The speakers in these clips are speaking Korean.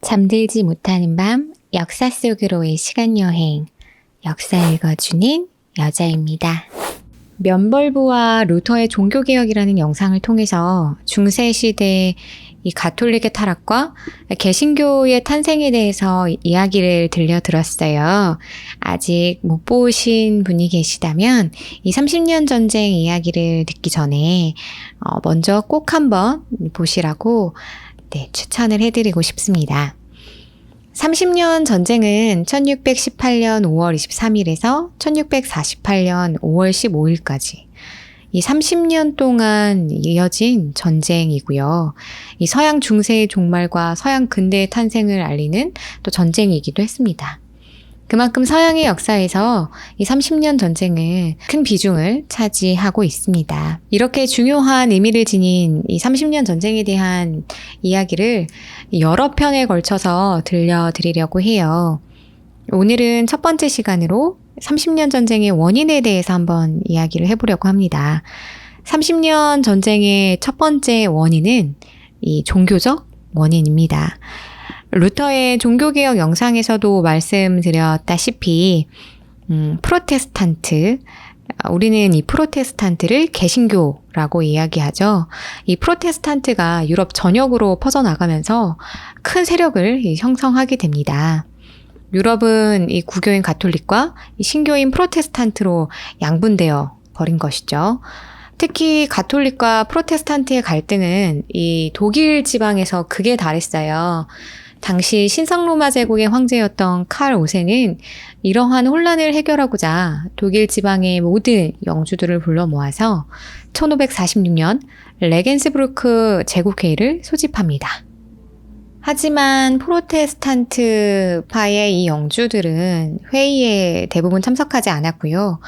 잠들지 못하는 밤, 역사 속으로의 시간여행, 역사 읽어주는 여자입니다. 면벌부와 루터의 종교개혁이라는 영상을 통해서 중세시대 이 가톨릭의 타락과 개신교의 탄생에 대해서 이야기를 들려드렸어요. 아직 못 보신 분이 계시다면 이 30년 전쟁 이야기를 듣기 전에 먼저 꼭 한번 보시라고 추천을 해드리고 싶습니다. 30년 전쟁은 1618년 5월 23일에서 1648년 5월 15일까지 이 30년 동안 이어진 전쟁이고요. 이 서양 중세의 종말과 서양 근대의 탄생을 알리는 또 전쟁이기도 했습니다. 그만큼 서양의 역사에서 이 30년 전쟁은 큰 비중을 차지하고 있습니다. 이렇게 중요한 의미를 지닌 이 30년 전쟁에 대한 이야기를 여러 편에 걸쳐서 들려드리려고 해요. 오늘은 첫 번째 시간으로 30년 전쟁의 원인에 대해서 한번 이야기를 해보려고 합니다. 30년 전쟁의 첫 번째 원인은 이 종교적 원인입니다. 루터의 종교개혁 영상에서도 말씀드렸다시피 프로테스탄트, 우리는 이 프로테스탄트를 개신교라고 이야기하죠. 이 프로테스탄트가 유럽 전역으로 퍼져나가면서 큰 세력을 형성하게 됩니다. 유럽은 이 구교인 가톨릭과 이 신교인 프로테스탄트로 양분되어 버린 것이죠. 특히 가톨릭과 프로테스탄트의 갈등은 이 독일 지방에서 극에 달했어요. 당시 신성로마 제국의 황제였던 칼 5세는 이러한 혼란을 해결하고자 독일 지방의 모든 영주들을 불러 모아서 1546년 레겐스부르크 제국회의를 소집합니다. 하지만 프로테스탄트파의 이 영주들은 회의에 대부분 참석하지 않았고요.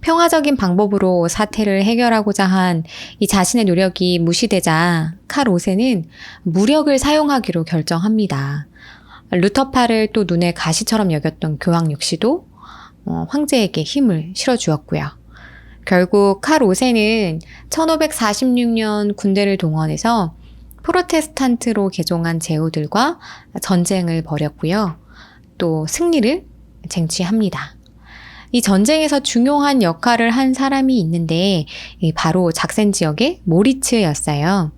평화적인 방법으로 사태를 해결하고자 한 이 자신의 노력이 무시되자 칼 5세는 무력을 사용하기로 결정합니다. 루터파를 또 눈에 가시처럼 여겼던 교황 역시도 황제에게 힘을 실어주었고요. 결국 칼 5세는 1546년 군대를 동원해서 프로테스탄트로 개종한 제후들과 전쟁을 벌였고요. 또 승리를 쟁취합니다. 이 전쟁에서 중요한 역할을 한 사람이 있는데 바로 작센 지역의 모리츠였어요.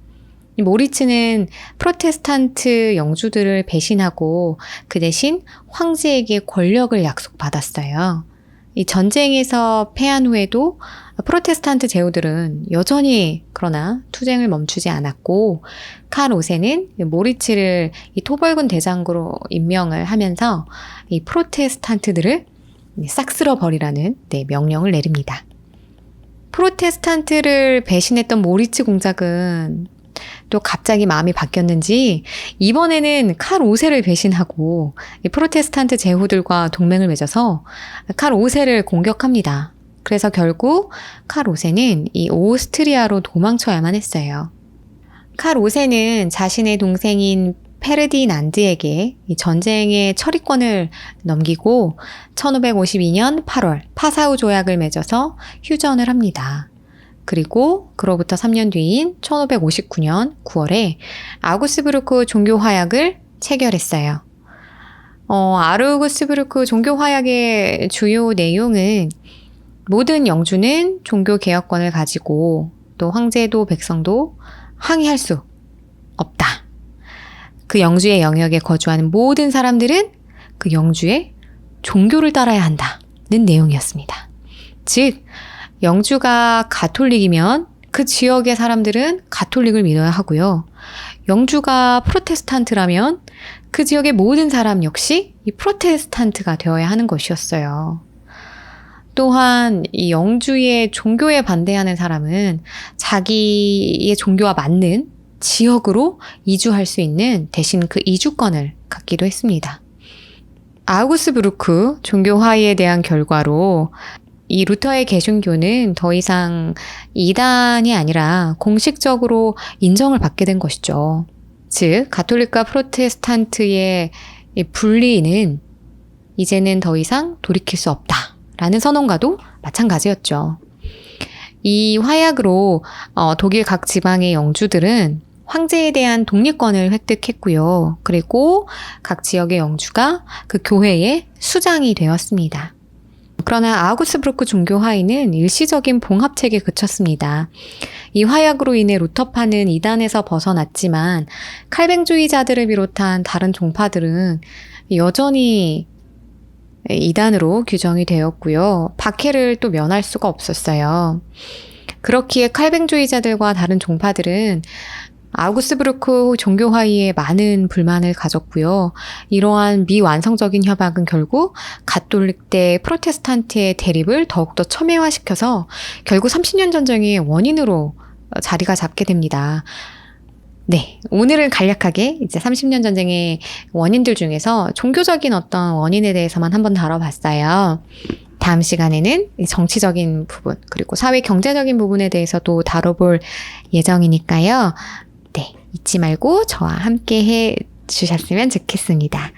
이 모리츠는 프로테스탄트 영주들을 배신하고 그 대신 황제에게 권력을 약속받았어요. 이 전쟁에서 패한 후에도 프로테스탄트 제후들은 여전히 그러나 투쟁을 멈추지 않았고 칼 5세는 모리츠를 이 토벌군 대장으로 임명을 하면서 이 프로테스탄트들을 싹 쓸어버리라는 명령을 내립니다. 프로테스탄트를 배신했던 모리츠 공작은 또 갑자기 마음이 바뀌었는지 이번에는 칼 5세를 배신하고 프로테스탄트 제후들과 동맹을 맺어서 칼 5세를 공격합니다. 그래서 결국 칼 5세는 이 오스트리아로 도망쳐야만 했어요. 칼 5세는 자신의 동생인 페르디난드에게 이 전쟁의 처리권을 넘기고 1552년 8월 파사우 조약을 맺어서 휴전을 합니다. 그리고 그로부터 3년 뒤인 1559년 9월에 아우구스부르크 종교화약을 체결했어요. 아우구스부르크 종교화약의 주요 내용은 모든 영주는 종교개혁권을 가지고 또 황제도 백성도 항의할 수 없다. 그 영주의 영역에 거주하는 모든 사람들은 그 영주의 종교를 따라야 한다는 내용이었습니다. 즉, 영주가 가톨릭이면 그 지역의 사람들은 가톨릭을 믿어야 하고요. 영주가 프로테스탄트라면 그 지역의 모든 사람 역시 이 프로테스탄트가 되어야 하는 것이었어요. 또한 이 영주의 종교에 반대하는 사람은 자기의 종교와 맞는 지역으로 이주할 수 있는 대신 그 이주권을 갖기도 했습니다. 아우구스부르크 종교화의에 대한 결과로 이 루터의 개신교는 더 이상 이단이 아니라 공식적으로 인정을 받게 된 것이죠. 즉, 가톨릭과 프로테스탄트의 분리는 이제는 더 이상 돌이킬 수 없다라는 선언과도 마찬가지였죠. 이 화약으로 독일 각 지방의 영주들은 황제에 대한 독립권을 획득했고요. 그리고 각 지역의 영주가 그 교회의 수장이 되었습니다. 그러나 아우구스부르크 종교화의는 일시적인 봉합책에 그쳤습니다. 이 화약으로 인해 루터파는 이단에서 벗어났지만 칼뱅주의자들을 비롯한 다른 종파들은 여전히 이단으로 규정이 되었고요. 박해를 또 면할 수가 없었어요. 그렇기에 칼뱅주의자들과 다른 종파들은 아우구스부르크 종교화의에 많은 불만을 가졌고요. 이러한 미완성적인 협약은 결국 가톨릭 대 프로테스탄트의 대립을 더욱더 첨예화시켜서 결국 30년 전쟁의 원인으로 자리가 잡게 됩니다. 네, 오늘은 간략하게 이제 30년 전쟁의 원인들 중에서 종교적인 어떤 원인에 대해서만 한번 다뤄봤어요. 다음 시간에는 정치적인 부분, 그리고 사회 경제적인 부분에 대해서도 다뤄볼 예정이니까요. 네, 잊지 말고 저와 함께 해 주셨으면 좋겠습니다.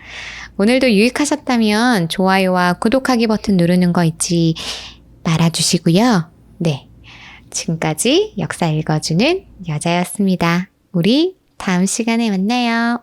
오늘도 유익하셨다면 좋아요와 구독하기 버튼 누르는 거 잊지 말아주시고요. 네, 지금까지 역사 읽어주는 여자였습니다. 우리 다음 시간에 만나요.